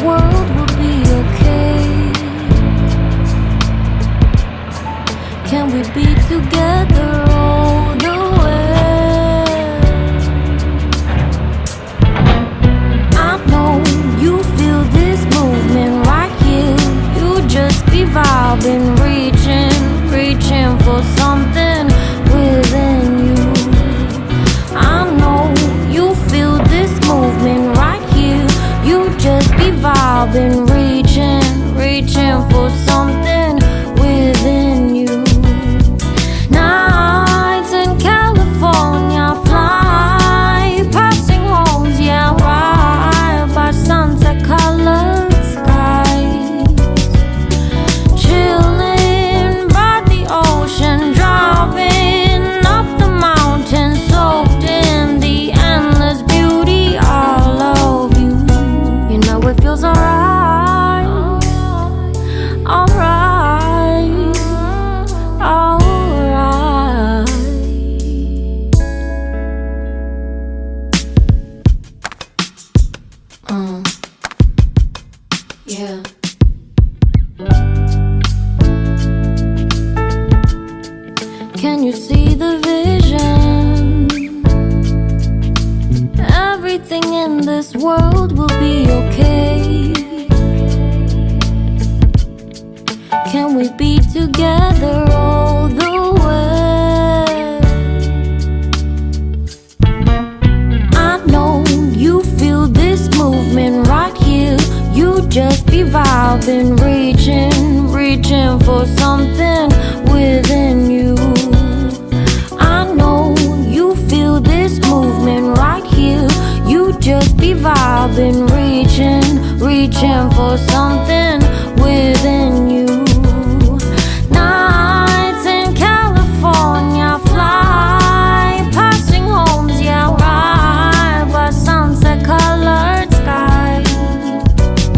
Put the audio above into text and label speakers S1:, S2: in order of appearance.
S1: world will be okay. Can we be together all the way? I know you feel this movement right here. You just be vibing, reaching for something within you. I know you feel this movement right here. You just be vibing, reaching for something within you. Nights in California, fly passing homes, yeah, right by sunset colored skies. Chilling by the ocean, driving up the mountain, soaked in the endless beauty all of you. You know it feels alright, alright, alright. Yeah. Can you see the vision? Everything in this world will be okay. Can we be together all the way? I know you feel this movement right here. You just be vibing, reaching for something within you. I know you feel this movement right here. You just be vibing, reaching for something within you.